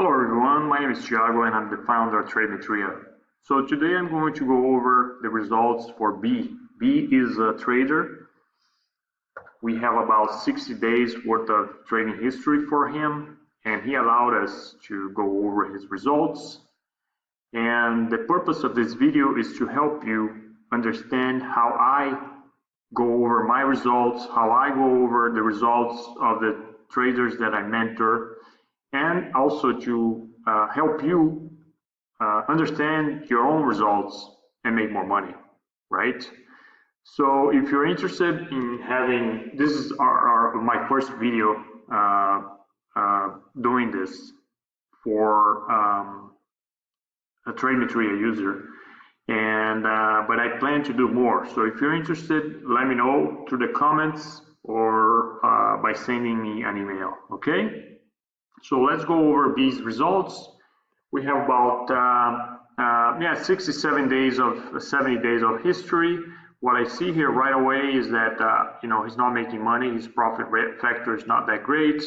Hello everyone, my name is Thiago and I'm the founder of Trademetria. So today I'm going to go over the results for B. B is a trader. We have about 60 days worth of trading history for him, and he allowed us to go over his results. And the purpose of this video is to help you understand how I go over my results, how I go over the results of the traders that I mentor, and also to help you understand your own results and make more money, right? So if you're interested in having, this is my first video doing this for a Trademetria user, and but I plan to do more. So if you're interested, let me know through the comments or by sending me an email, okay? So let's go over these results. We have about 67 days of 70 days of history. What I see here right away is that he's not making money. His profit factor is not that great.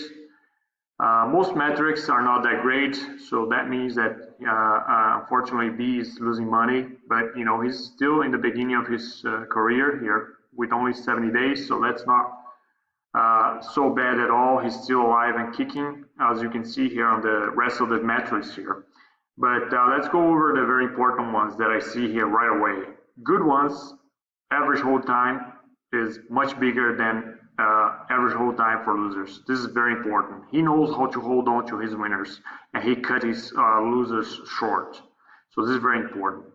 Most metrics are not that great, so that means that unfortunately B is losing money. But he's still in the beginning of his career here with only 70 days, so that's not so bad at all. He's still alive and kicking, as you can see here on the rest of the metrics here. But let's go over the very important ones that I see here right away. Good ones, average hold time is much bigger than average hold time for losers. This is very important. He knows how to hold on to his winners, and he cut his losers short. So this is very important.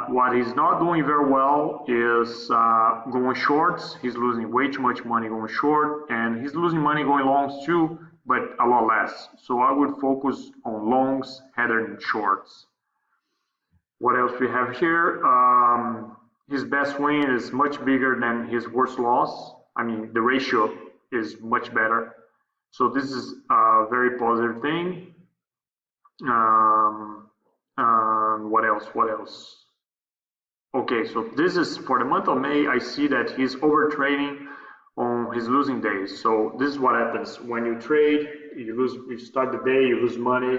What he's not doing very well is going shorts. He's losing way too much money going short, and he's losing money going longs too, but a lot less. So I would focus on longs rather than shorts. What else we have here? His best win is much bigger than his worst loss. I mean, the ratio is much better. So this is a very positive thing. What else? What else? Okay, so this is for the month of May. I see that he's overtraining on his losing days. So this is what happens when you trade. You lose. You start the day, you lose money.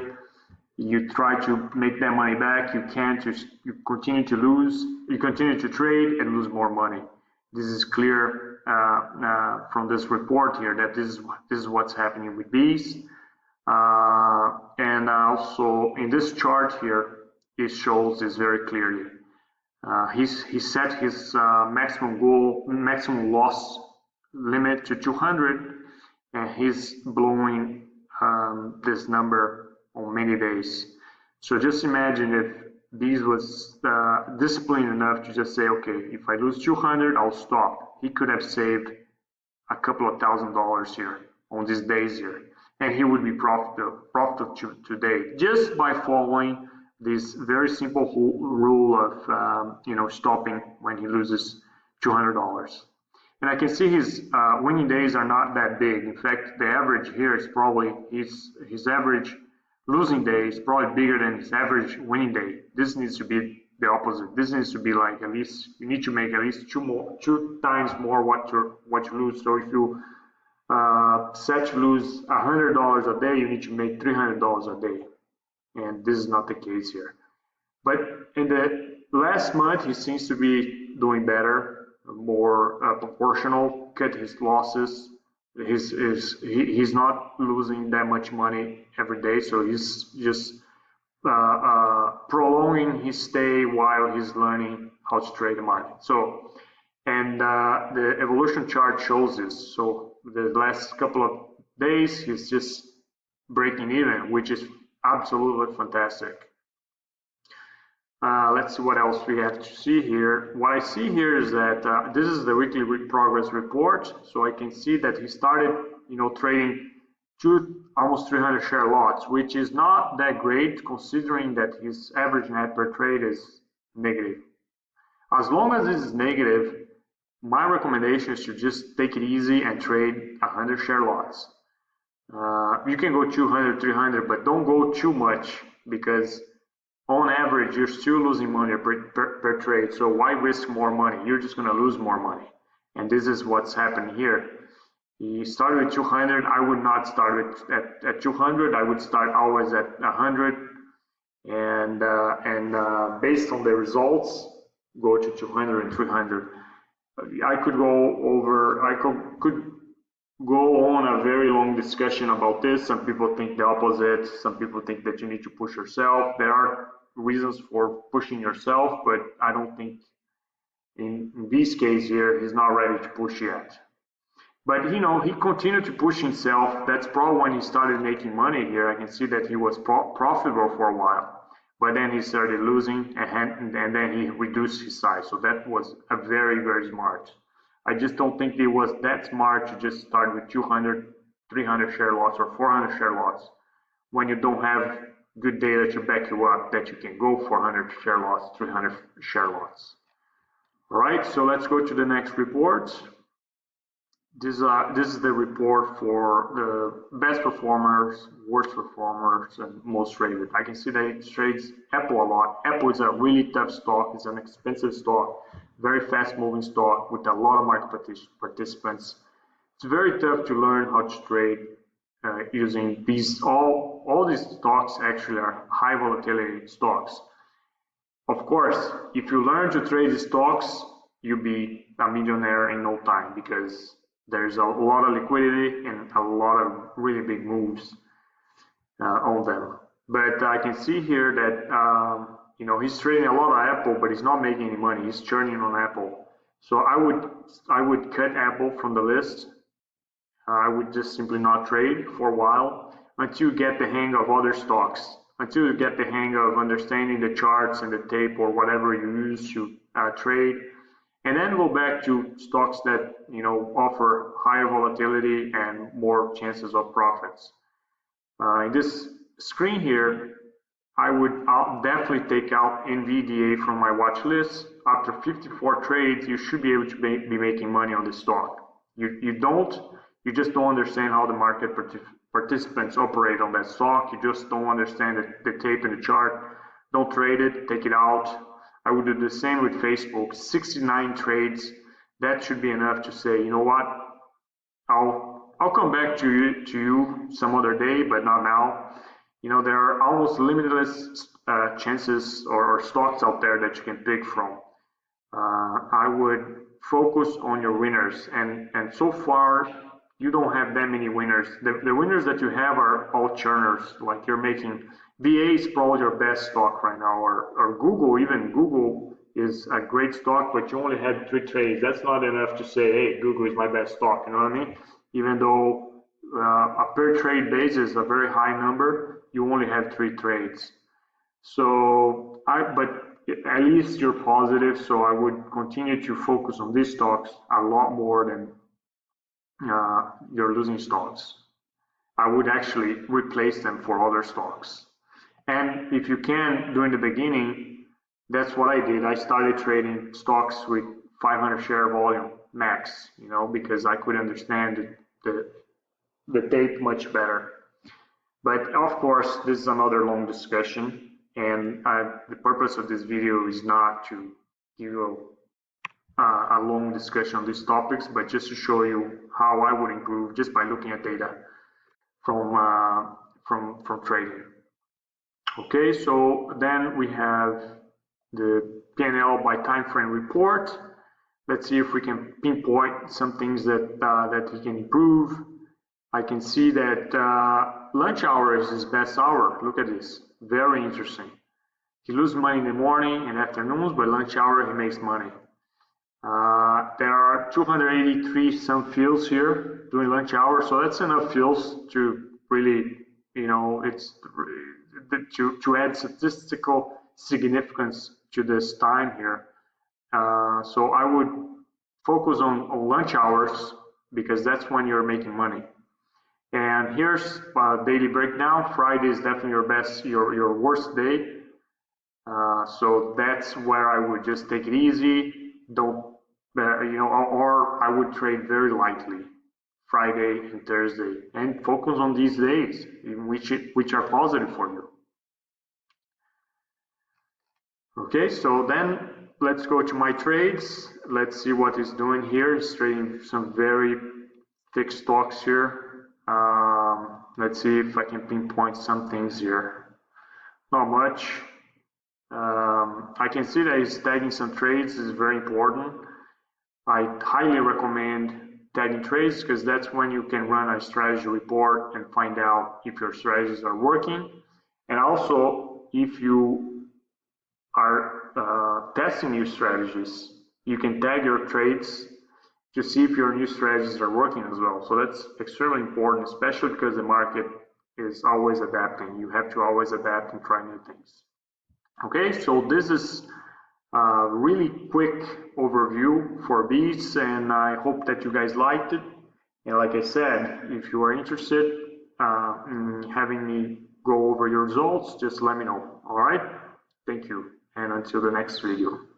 You try to make that money back. You can't. You continue to lose. You continue to trade and lose more money. This is clear from this report here that this is what's happening with these. And also in this chart here, it shows this very clearly. He set his maximum loss limit to 200, and he's blowing this number on many days. So just imagine if these was disciplined enough to just say, okay, if I lose 200, I'll stop. He could have saved a couple of $1,000s here on these days here, and he would be profitable today just by following this very simple rule of stopping when he loses $200. And I can see his winning days are not that big. In fact, the average here is probably his average losing day is probably bigger than his average winning day. This needs to be the opposite. This needs to be like at least you need to make at least two times more what you lose. So if you set to lose $100 a day, you need to make $300 a day. And this is not the case here. But in the last month, he seems to be doing better, more proportional, cut his losses. He's not losing that much money every day, so he's just prolonging his stay while he's learning how to trade the market. So, and the evolution chart shows this. So the last couple of days, he's just breaking even, which is absolutely fantastic. Let's see what else we have to see here. What I see here is that this is the weekly progress report. So I can see that he started, trading almost 300 share lots, which is not that great considering that his average net per trade is negative. As long as this is negative, my recommendation is to just take it easy and trade 100 share lots. You can go 200, 300, but don't go too much because on average, you're still losing money per trade. So why risk more money? You're just going to lose more money. And this is what's happening here. He started with 200. I would not start at 200. I would start always at 100, and based on the results, go to 200 and 300. I could go over. I could go on a very long discussion about this. Some people think the opposite. Some people think that you need to push yourself. There are reasons for pushing yourself, but I don't think in this case here, he's not ready to push yet. But he continued to push himself. That's probably when he started making money here. I can see that he was profitable for a while, but then he started losing, and then he reduced his size. So that was a very, very smart. I just don't think it was that smart to just start with 200, 300 share lots or 400 share lots when you don't have good data to back you up that you can go 400 share lots, 300 share lots. All right, so let's go to the next report. This is the report for the best performers, worst performers, and most traded. I can see that it trades Apple a lot. Apple is a really tough stock. It's an expensive stock, very fast-moving stock with a lot of market participants. It's very tough to learn how to trade using these. All these stocks actually are high volatility stocks. Of course, if you learn to trade these stocks, you'll be a millionaire in no time because there's a lot of liquidity and a lot of really big moves on them. But I can see here that he's trading a lot of Apple, but he's not making any money. He's churning on Apple. So I would cut Apple from the list. I would just simply not trade for a while until you get the hang of other stocks. Until you get the hang of understanding the charts and the tape or whatever you use to trade. And then go back to stocks that offer higher volatility and more chances of profits. In this screen here, I'll definitely take out NVDA from my watch list. After 54 trades, you should be able to be making money on this stock. You just don't understand how the market participants operate on that stock. You just don't understand the tape and the chart. Don't trade it, take it out. I would do the same with Facebook. 69 trades. That should be enough to say, you know what? I'll come back to you some other day, but not now. There are almost limitless chances or stocks out there that you can pick from. I would focus on your winners, and so far you don't have that many winners. The winners that you have are all churners. Like you're making VA is probably your best stock right now, or Google. Even Google is a great stock, but you only had 3 trades. That's not enough to say, hey, Google is my best stock. You know what I mean? Even though a per trade basis, a very high number, you only have 3 trades. So but at least you're positive. So I would continue to focus on these stocks a lot more than your losing stocks. I would actually replace them for other stocks. And if you can, during the beginning, that's what I did. I started trading stocks with 500 share volume max, because I could understand the tape much better. But of course, this is another long discussion, and the purpose of this video is not to give you a long discussion on these topics, but just to show you how I would improve just by looking at data from trading. Okay, so then we have the P&L by time frame report. Let's see if we can pinpoint some things that he can improve. I can see that lunch hour is his best hour. Look at this, very interesting. He loses money in the morning and afternoons, but lunch hour he makes money. There are 283 some fields here during lunch hour, so that's enough fields to really, it's to add statistical significance to this time here. So I would focus on lunch hours because that's when you're making money. And here's daily breakdown. Friday is definitely your worst day. So that's where I would just take it easy. Don't, or I would trade very lightly Friday and Thursday and focus on these days which are positive for you. Okay, so then let's go to my trades. Let's see what he's doing here. He's trading some very fixed stocks here. Let's see if I can pinpoint some things here. Not much. I can see that he's tagging some trades. This is very important. I highly recommend tagging trades because that's when you can run a strategy report and find out if your strategies are working. And also, if you are testing new strategies, you can tag your trades to see if your new strategies are working as well. So that's extremely important, especially because the market is always adapting. You have to always adapt and try new things. Okay, so this is a really quick overview for beats, and I hope that you guys liked it. And like I said, if you are interested in having me go over your results, just let me know. All right, thank you, and until the next video.